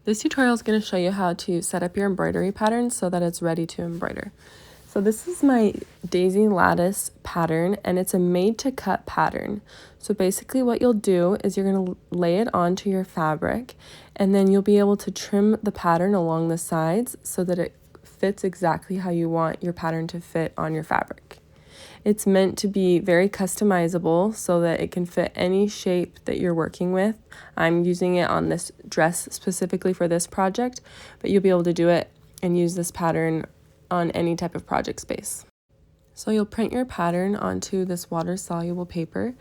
This tutorial is going to show you how to set up your embroidery pattern so that it's ready to embroider. So this is my Daisy Lattice pattern, and it's a made to cut pattern. So basically what you'll do is you're going to lay it onto your fabric, and then you'll be able to trim the pattern along the sides so that it fits exactly how you want your pattern to fit on your fabric. It's meant to be very customizable so that it can fit any shape that you're working with. I'm using it on this dress specifically for this project, but you'll be able to do it and use this pattern on any type of project space. So you'll print your pattern onto this water-soluble paper,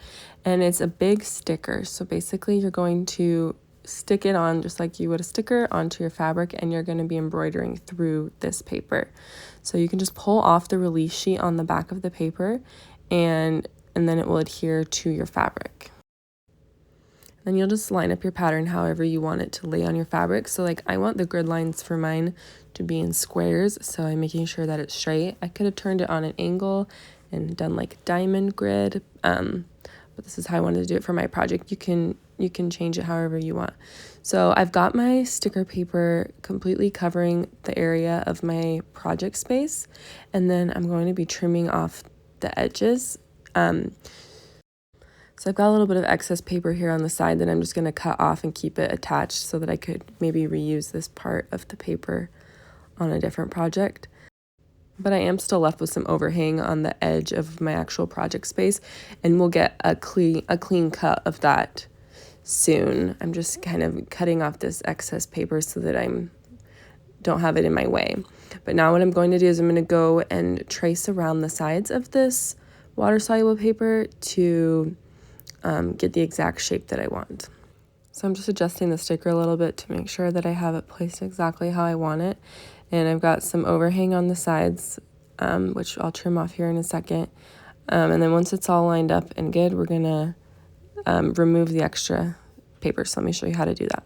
and it's a big sticker. So basically you're going to stick it on just like you would a sticker onto your fabric, and you're going to be embroidering through this paper. So you can just pull off the release sheet on the back of the paper, and then it will adhere to your fabric. Then you'll just line up your pattern however you want it to lay on your fabric. So like I want the grid lines for mine to be in squares, so I'm making sure that it's straight. I could have turned it on an angle and done like diamond grid, but this is how I wanted to do it for my project. You can change it however you want. So I've got my sticker paper completely covering the area of my project space, and then I'm going to be trimming off the edges. So I've got a little bit of excess paper here on the side that I'm just going to cut off and keep it attached so that I could maybe reuse this part of the paper on a different project. But I am still left with some overhang on the edge of my actual project space, and we'll get a clean cut of that soon. I'm just kind of cutting off this excess paper so that I don't have it in my way. But now what I'm going to do is I'm going to go and trace around the sides of this water-soluble paper to get the exact shape that I want. So I'm just adjusting the sticker a little bit to make sure that I have it placed exactly how I want it. And I've got some overhang on the sides, which I'll trim off here in a second. And then once it's all lined up and good, we're gonna remove the extra paper. So let me show you how to do that.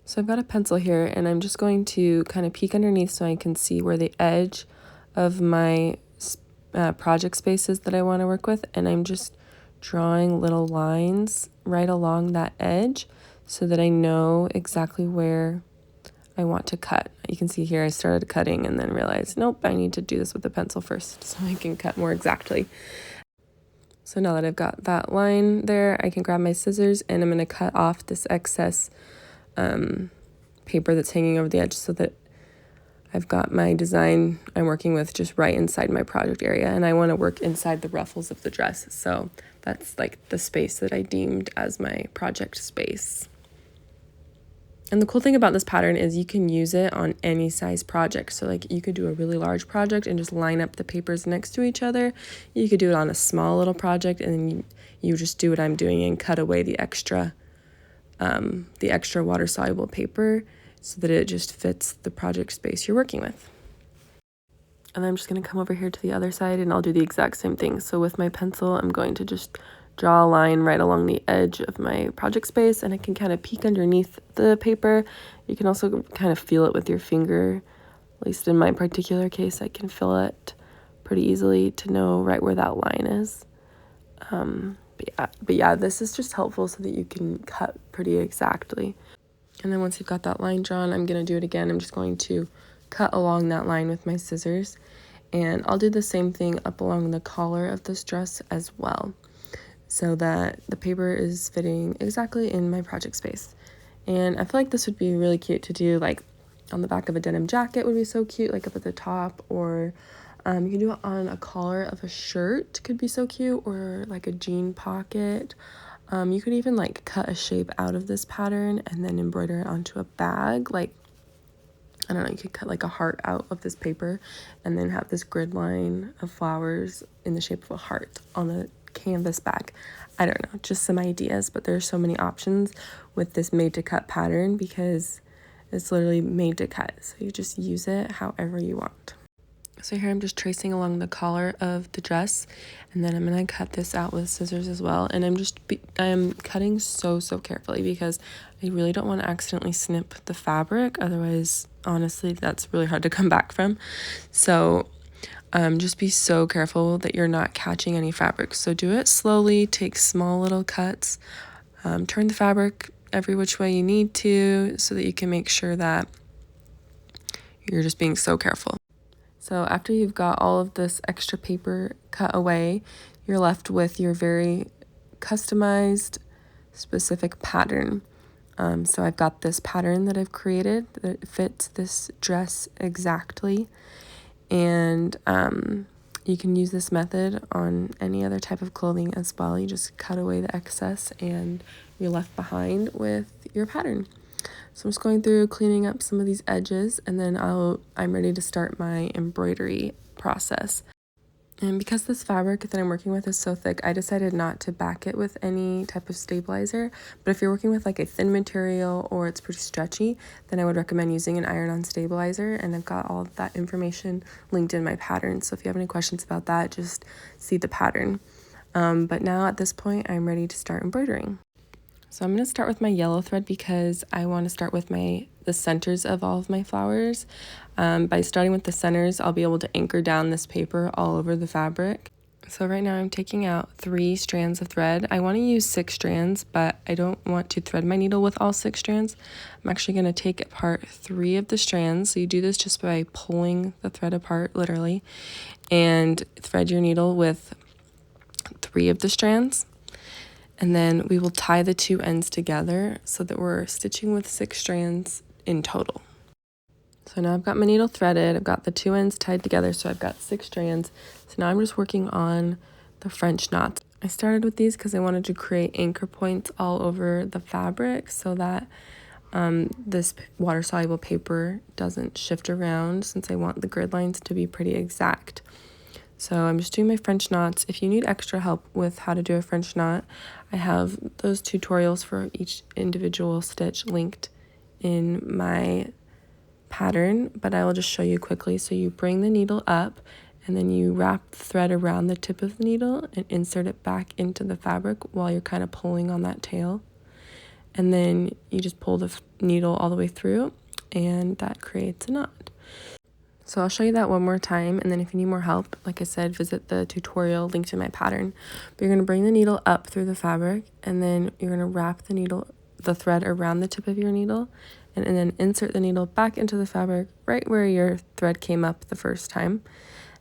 So I've got a pencil here, and I'm just going to kind of peek underneath so I can see where the edge of my project space is that I want to work with. And I'm just drawing little lines right along that edge so that I know exactly where I want to cut. You can see here I started cutting and then realized, nope, I need to do this with the pencil first so I can cut more exactly. So now that I've got that line there, I can grab my scissors and I'm going to cut off this excess paper that's hanging over the edge so that I've got my design I'm working with just right inside my project area, and I want to work inside the ruffles of the dress. So that's like the space that I deemed as my project space. And the cool thing about this pattern is you can use it on any size project. So like you could do a really large project and just line up the papers next to each other. You could do it on a small little project, and then you just do what I'm doing and cut away the extra water-soluble paper so that it just fits the project space you're working with. And I'm just going to come over here to the other side and I'll do the exact same thing. So with my pencil, I'm going to just draw a line right along the edge of my project space, and I can kind of peek underneath the paper. You can also kind of feel it with your finger. At least in my particular case, I can feel it pretty easily to know right where that line is. But yeah, this is just helpful so that you can cut pretty exactly. And then once you've got that line drawn, I'm going to do it again. I'm just going to cut along that line with my scissors. And I'll do the same thing up along the collar of this dress as well, so that the paper is fitting exactly in my project space. And I feel like this would be really cute to do like on the back of a denim jacket would be so cute, like up at the top, or you can do it on a collar of a shirt, could be so cute, or like a jean pocket. You could even like cut a shape out of this pattern and then embroider it onto a bag. Like, I don't know, you could cut like a heart out of this paper and then have this grid line of flowers in the shape of a heart on a canvas bag. I don't know, just some ideas, but there's so many options with this made to cut pattern because it's literally made to cut. So you just use it however you want. So here I'm just tracing along the collar of the dress, and then I'm going to cut this out with scissors as well. And I'm cutting so carefully because I really don't want to accidentally snip the fabric. Otherwise, honestly, that's really hard to come back from. So just be so careful that you're not catching any fabric. So do it slowly, take small little cuts, turn the fabric every which way you need to so that you can make sure that you're just being so careful. So after you've got all of this extra paper cut away, you're left with your very customized, specific pattern. So I've got this pattern that I've created that fits this dress exactly. And you can use this method on any other type of clothing as well. You just cut away the excess and you're left behind with your pattern. So I'm just going through cleaning up some of these edges, and then I'm ready to start my embroidery process. And because this fabric that I'm working with is so thick, I decided not to back it with any type of stabilizer. But if you're working with like a thin material or it's pretty stretchy, then I would recommend using an iron-on stabilizer. And I've got all of that information linked in my pattern. So if you have any questions about that, just see the pattern. But now at this point, I'm ready to start embroidering. So I'm going to start with my yellow thread because I want to start with the centers of all of my flowers. By starting with the centers, I'll be able to anchor down this paper all over the fabric. So right now I'm taking out 3 strands of thread. I want to use 6 strands, but I don't want to thread my needle with all 6 strands. I'm actually going to take apart 3 of the strands. So you do this just by pulling the thread apart, literally, and thread your needle with 3 of the strands. And then we will tie the 2 ends together so that we're stitching with 6 strands in total. So now I've got my needle threaded, I've got the 2 ends tied together, so I've got 6 strands. So now I'm just working on the French knots. I started with these because I wanted to create anchor points all over the fabric so that this water-soluble paper doesn't shift around, since I want the grid lines to be pretty exact. So I'm just doing my French knots. If you need extra help with how to do a French knot, I have those tutorials for each individual stitch linked in my pattern, but I will just show you quickly. So you bring the needle up and then you wrap the thread around the tip of the needle and insert it back into the fabric while you're kind of pulling on that tail. And then you just pull the needle all the way through and that creates a knot. So I'll show you that one more time, and then if you need more help, like I said, visit the tutorial linked in my pattern. But you're going to bring the needle up through the fabric, and then you're going to wrap the thread around the tip of your needle, and then insert the needle back into the fabric right where your thread came up the first time,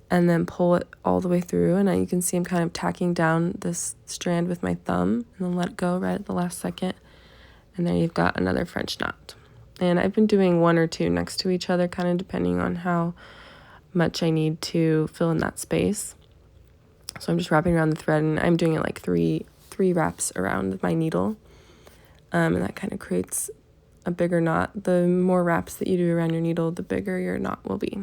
and then pull it all the way through. And now you can see I'm kind of tacking down this strand with my thumb, and then let go right at the last second, and then you've got another French knot. And I've been doing 1 or 2 next to each other, kind of depending on how much I need to fill in that space. So I'm just wrapping around the thread, and I'm doing it like three wraps around my needle. And that kind of creates a bigger knot. The more wraps that you do around your needle, the bigger your knot will be.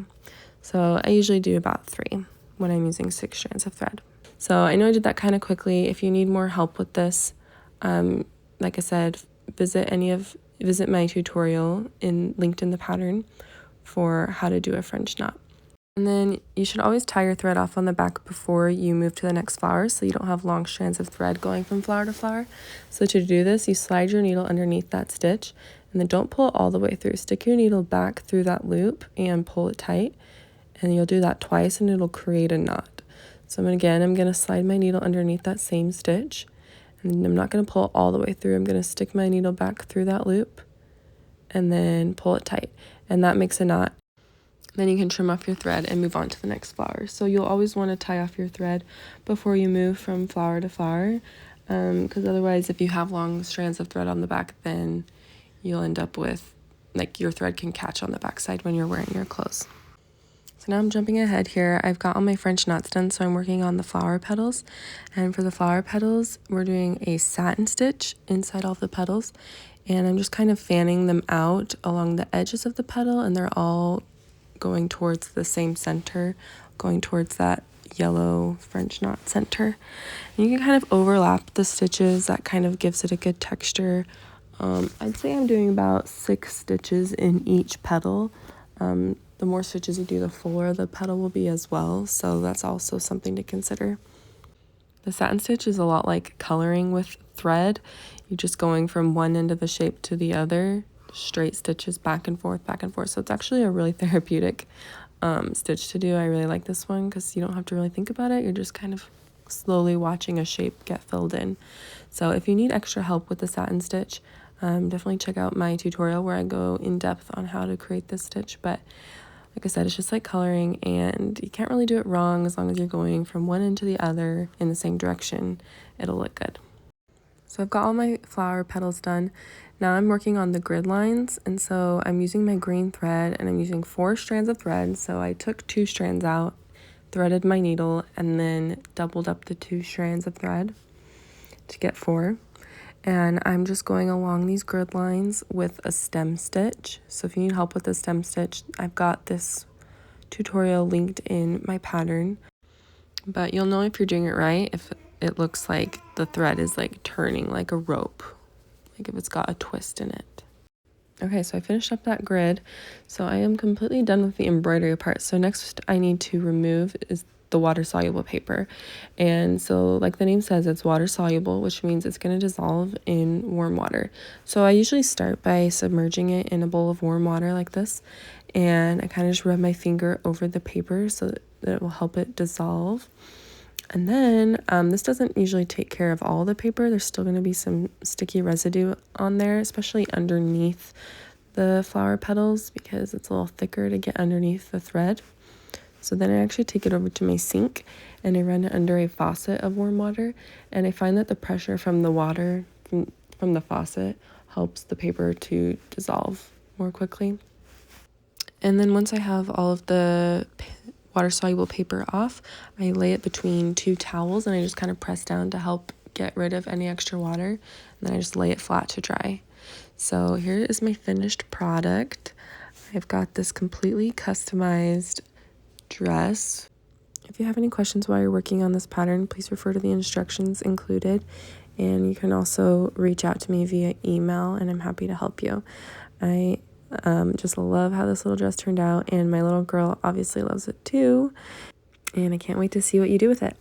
So I usually do about 3 when I'm using 6 strands of thread. So I know I did that kind of quickly. If you need more help with this, like I said, visit my tutorial linked in the pattern for how to do a French knot. And then you should always tie your thread off on the back before you move to the next flower, so you don't have long strands of thread going from flower to flower. So to do this, you slide your needle underneath that stitch, and then don't pull it all the way through. Stick your needle back through that loop and pull it tight, and you'll do that twice and it'll create a knot. So I'm going to slide my needle underneath that same stitch, and I'm not going to pull it all the way through. I'm going to stick my needle back through that loop and then pull it tight, and that makes a knot. Then you can trim off your thread and move on to the next flower. So you'll always want to tie off your thread before you move from flower to flower, because otherwise if you have long strands of thread on the back, then you'll end up with, like, your thread can catch on the back side when you're wearing your clothes. So now I'm jumping ahead here. I've got all my French knots done, so I'm working on the flower petals. And for the flower petals, we're doing a satin stitch inside all of the petals. And I'm just kind of fanning them out along the edges of the petal, and they're all going towards the same center, going towards that yellow French knot center. And you can kind of overlap the stitches. That kind of gives it a good texture. I'd say I'm doing about 6 stitches in each petal. The more stitches you do, the fuller the petal will be as well, so that's also something to consider. The satin stitch is a lot like coloring with thread. You're just going from one end of the shape to the other, straight stitches back and forth, so it's actually a really therapeutic stitch to do. I really like this one because you don't have to really think about it. You're just kind of slowly watching a shape get filled in. So if you need extra help with the satin stitch, Definitely check out my tutorial where I go in depth on how to create this stitch, but like I said, it's just like coloring, and you can't really do it wrong as long as you're going from one end to the other in the same direction. It'll look good. So I've got all my flower petals done. Now I'm working on the grid lines, and so I'm using my green thread, and I'm using 4 strands of thread. So I took 2 strands out, threaded my needle, and then doubled up the 2 strands of thread to get 4. And I'm just going along these grid lines with a stem stitch. So if you need help with the stem stitch, I've got this tutorial linked in my pattern. But you'll know if you're doing it right if it looks like the thread is like turning like a rope, like if it's got a twist in it. Okay, so I finished up that grid. So I am completely done with the embroidery part. So next I need to remove is the water soluble paper. And so like the name says, it's water soluble, which means it's going to dissolve in warm water. So I usually start by submerging it in a bowl of warm water like this, and I kind of just rub my finger over the paper so that it will help it dissolve. And then this doesn't usually take care of all the paper. There's still going to be some sticky residue on there, especially underneath the flower petals, because it's a little thicker to get underneath the thread. So then I actually take it over to my sink and I run it under a faucet of warm water, and I find that the pressure from the water from the faucet helps the paper to dissolve more quickly. And then once I have all of the water soluble paper off, I lay it between 2 towels and I just kind of press down to help get rid of any extra water, and then I just lay it flat to dry. So here is my finished product. I've got this completely customized dress. If you have any questions while you're working on this pattern, please refer to the instructions included, and you can also reach out to me via email and I'm happy to help you. I just love how this little dress turned out, and my little girl obviously loves it too, and I can't wait to see what you do with it.